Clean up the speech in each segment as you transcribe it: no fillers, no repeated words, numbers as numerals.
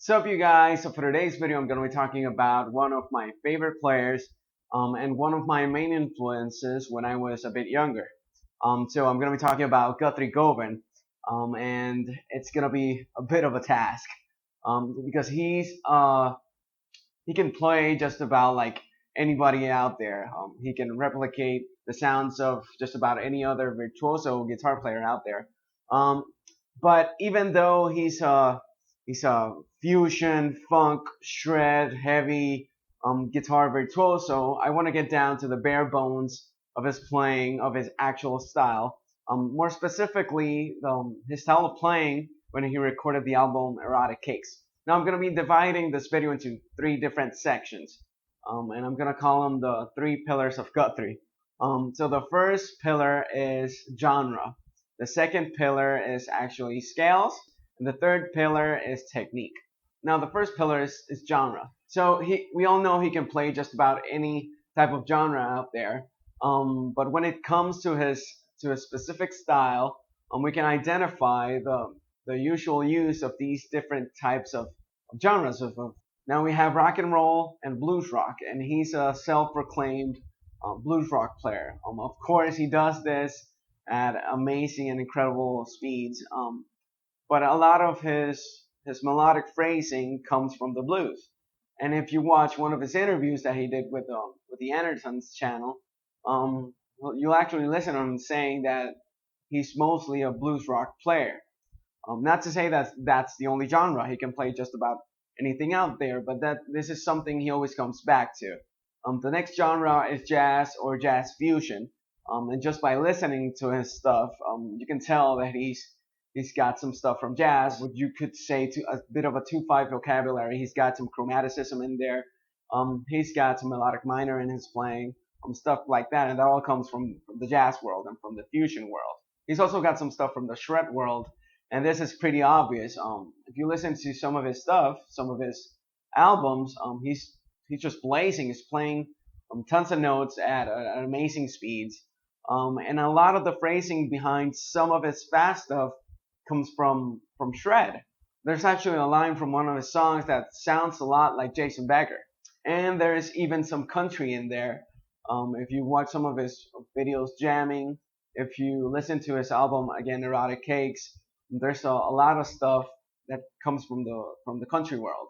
What's up, you guys? So for today's video, I'm going to be talking about one of my favorite players and one of my main influences when I was a bit younger. So I'm going to be talking about Guthrie Govan, and it's going to be a bit of a task because he can play just about like anybody out there. He can replicate the sounds of just about any other virtuoso guitar player out there. Um, but even though he's a fusion, funk, shred, heavy guitar virtuoso, I want to get down to the bare bones of his playing, of his actual style. More specifically, his style of playing when he recorded the album Erotic Cakes. Now I'm going to be dividing this video into three different sections, and I'm going to call them the three pillars of Guthrie. So the first pillar is genre. The second pillar is actually scales, and the third pillar is technique. Now the first pillar is genre. So we all know he can play just about any type of genre out there, but when it comes to his specific style, we can identify the usual use of these different types of genres now we have rock and roll and blues rock, and he's a self-proclaimed blues rock player. Of course, he does this at amazing and incredible speeds, but a lot of his melodic phrasing comes from the blues. And if you watch one of his interviews that he did with the Andersons channel, you'll actually listen to him saying that he's mostly a blues rock player. Not to say that that's the only genre. He can play just about anything out there, but that this is something he always comes back to. The next genre is jazz or jazz fusion. And just by listening to his stuff, you can tell that he's got some stuff from jazz, what you could say to a bit of a 2/5 vocabulary. He's got some chromaticism in there. He's got some melodic minor in his playing, stuff like that, and that all comes from the jazz world and from the fusion world. He's also got some stuff from the shred world, and this is pretty obvious. If you listen to some of his stuff, some of his albums, he's just blazing. He's playing tons of notes at amazing speeds, and a lot of the phrasing behind some of his fast stuff comes from shred. There's actually a line from one of his songs that sounds a lot like Jason Becker, and there's even some country in there. If you watch some of his videos jamming, if you listen to his album again, Erotic Cakes, there's a lot of stuff that comes from the country world.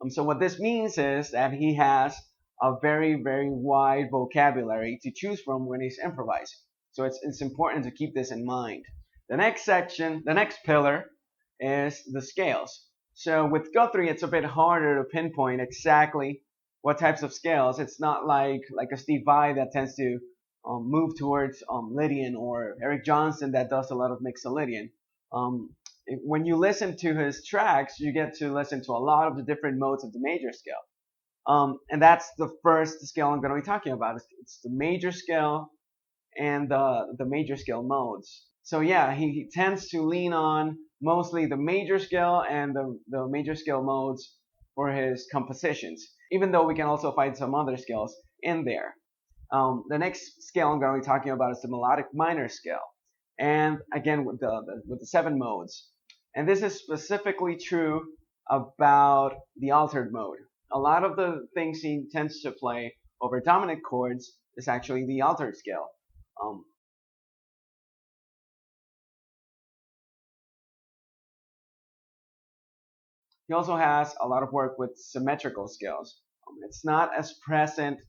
So what this means is that he has a very, very wide vocabulary to choose from when he's improvising. So it's important to keep this in mind. The next pillar is the scales. So with Guthrie, it's a bit harder to pinpoint exactly what types of scales. It's not like a Steve Vai that tends to move towards Lydian, or Eric Johnson that does a lot of Mixolydian. When you listen to his tracks, you get to listen to a lot of the different modes of the major scale. And that's the first scale I'm going to be talking about. It's the major scale and the major scale modes. So yeah, he tends to lean on mostly the major scale and the major scale modes for his compositions, even though we can also find some other scales in there. The next scale I'm going to be talking about is the Melodic Minor scale, and again with the 7 modes. And this is specifically true about the altered mode. A lot of the things he tends to play over dominant chords is actually the altered scale. He also has a lot of work with symmetrical scales. It's not as present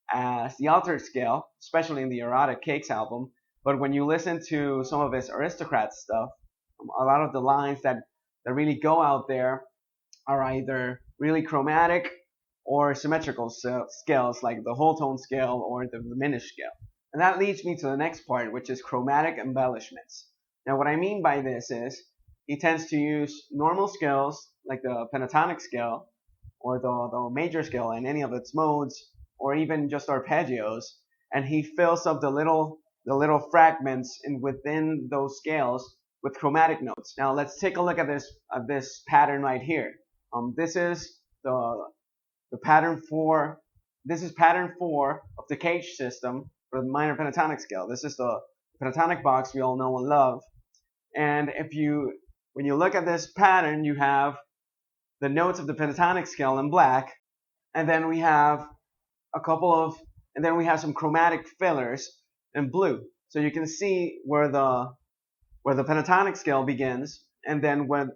as the altered scale, especially in the Erotic Cakes album, but when you listen to some of his aristocrat stuff, a lot of the lines that really go out there are either really chromatic or symmetrical scales, like the whole tone scale or the diminished scale. And that leads me to the next part, which is chromatic embellishments. Now what I mean by this is he tends to use normal scales like the pentatonic scale or the major scale in any of its modes, or even just arpeggios, and he fills up the little fragments within those scales with chromatic notes. Now let's take a look at this pattern right here. This is the pattern 4. This is pattern 4 of the Cage system for the minor pentatonic scale. This is the pentatonic box we all know and love. And when you look at this pattern, you have the notes of the pentatonic scale in black, and then we have some chromatic fillers in blue. So you can see where the pentatonic scale begins, and then where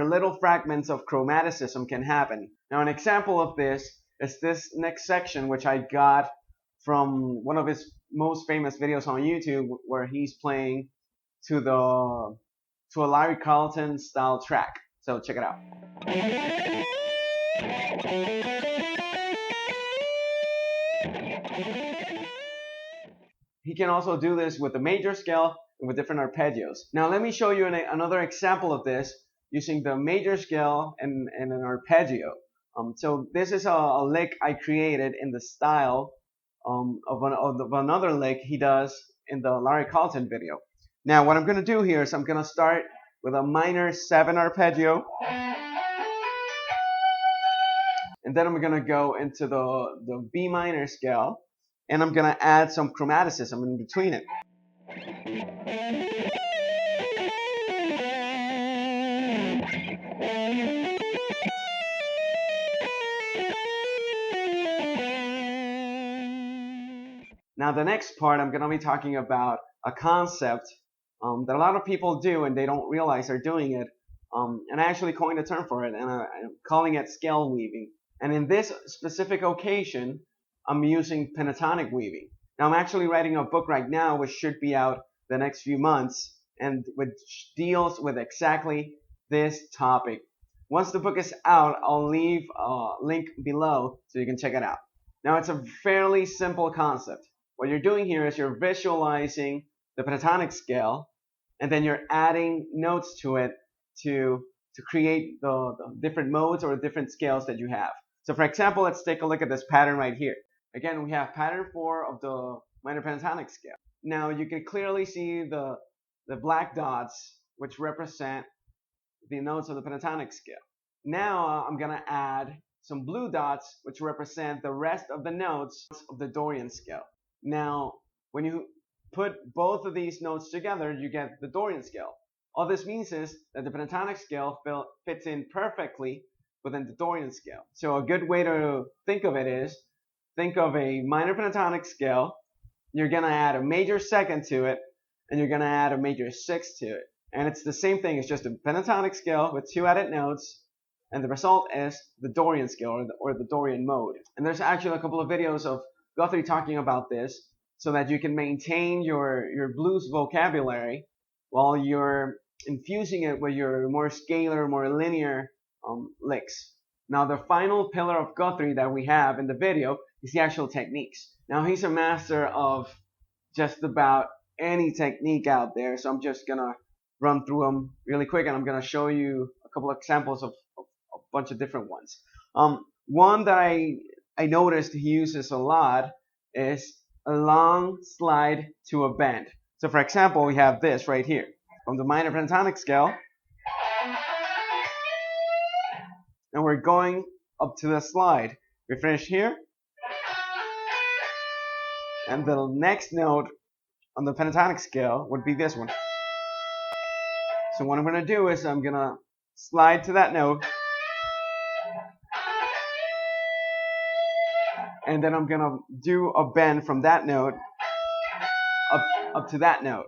little fragments of chromaticism can happen. Now, an example of this is this next section, which I got from one of his most famous videos on YouTube, where he's playing to a Larry Carlton style track. So check it out. He can also do this with the major scale and with different arpeggios. Now let me show you another example of this using the major scale and an arpeggio. So this is a lick I created in the style of another lick he does in the Larry Carlton video. Now what I'm going to do here is I'm going to start with a minor 7 arpeggio, and then I'm going to go into the B minor scale, and I'm going to add some chromaticism in between it. Now the next part, I'm going to be talking about a concept that a lot of people do and they don't realize they're doing it. And I actually coined a term for it, and I'm calling it scale weaving. And in this specific occasion, I'm using pentatonic weaving. Now I'm actually writing a book right now which should be out the next few months, and which deals with exactly this topic. Once the book is out, I'll leave a link below so you can check it out. Now it's a fairly simple concept. What you're doing here is you're visualizing the pentatonic scale, and then you're adding notes to it to create the different modes or different scales that you have. So for example, let's take a look at this pattern right here. Again, we have pattern 4 of the minor pentatonic scale. Now you can clearly see the black dots, which represent the notes of the pentatonic scale. Now I'm going to add some blue dots, which represent the rest of the notes of the Dorian scale. Now, when you put both of these notes together, you get the Dorian scale. All this means is that the pentatonic scale fits in perfectly within the Dorian scale. So a good way to think of it is, think of a minor pentatonic scale, you're going to add a major 2nd to it, and you're going to add a major 6th to it. And it's the same thing, it's just a pentatonic scale with 2 added notes, and the result is the Dorian scale or the Dorian mode. And there's actually a couple of videos of Guthrie talking about this so that you can maintain your blues vocabulary while you're infusing it with your more scalar, more linear licks. Now the final pillar of Guthrie that we have in the video is the actual techniques. Now he's a master of just about any technique out there, so I'm just gonna run through them really quick, and I'm gonna show you a couple of examples of a bunch of different ones. One that I noticed he uses a lot is a long slide to a bend. So for example, we have this right here from the minor pentatonic scale, and we're going up to the slide. We finish here, and the next note on the pentatonic scale would be this one. So what I'm going to do is I'm going to slide to that note, and then I'm going to do a bend from that note up to that note,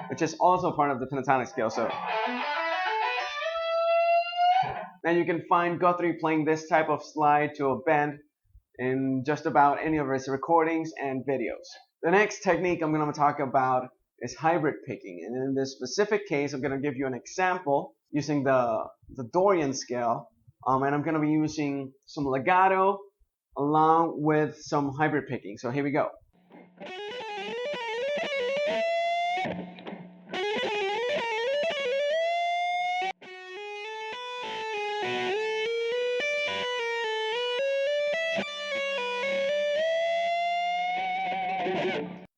which is also part of the pentatonic scale. So now you can find Guthrie playing this type of slide to a bend in just about any of his recordings and videos. The next technique I'm going to talk about is hybrid picking, and in this specific case I'm going to give you an example using the Dorian scale, and I'm going to be using some legato along with some hybrid picking. So here we go.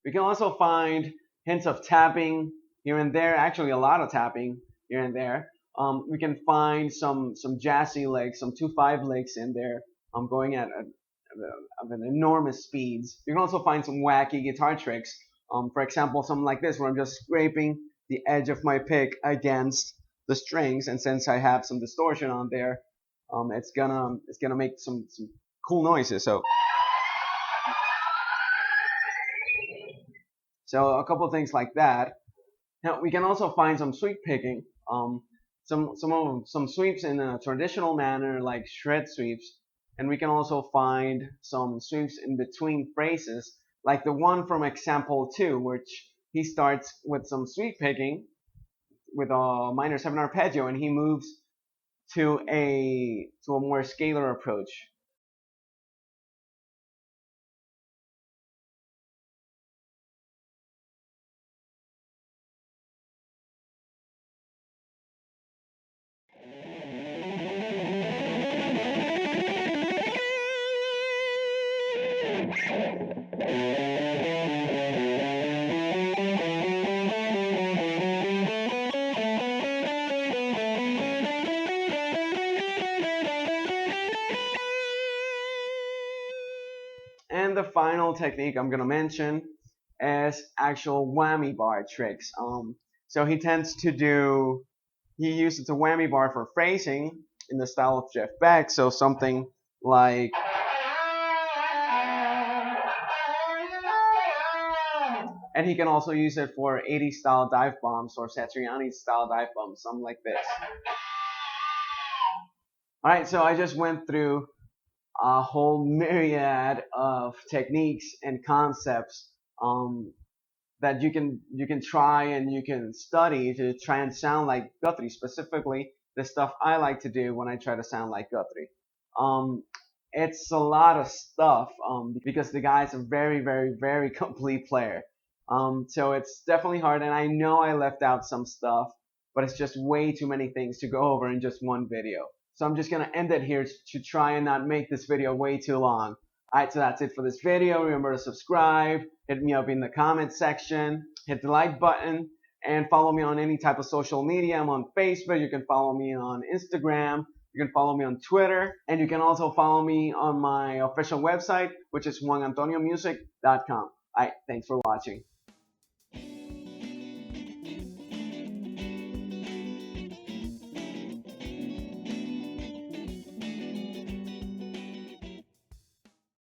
We can also find hints of tapping here and there, actually a lot of tapping here and there. We can find some jazzy licks, some 2/5 licks in there, going at an enormous speeds. You can also find some wacky guitar tricks. For example, something like this, where I'm just scraping the edge of my pick against the strings, and since I have some distortion on there, it's gonna make some cool noises. So a couple of things like that. Now we can also find some sweep picking, some sweeps in a traditional manner like shred sweeps, and we can also find some sweeps in between phrases like the one from example 2, which he starts with some sweep picking with a minor 7 arpeggio, and he moves to a more scalar approach. And the final technique I'm gonna mention is actual whammy bar tricks. So he uses a whammy bar for phrasing in the style of Jeff Beck. So something like, and he can also use it for 80s style dive bombs or Satriani style dive bombs, something like this. All right, so I just went through a whole myriad of techniques and concepts that you can try and you can study to try and sound like Guthrie. Specifically, the stuff I like to do when I try to sound like Guthrie. Um, it's a lot of stuff because the guy's a very, very, very complete player. So it's definitely hard, and I know I left out some stuff, but it's just way too many things to go over in just one video. So I'm just gonna end it here to try and not make this video way too long. Alright, so that's it for this video. Remember to subscribe, hit me up in the comment section, hit the like button, and follow me on any type of social media. I'm on Facebook, you can follow me on Instagram, you can follow me on Twitter, and you can also follow me on my official website, which is juanantoniomusic.com. Alright, thanks for watching.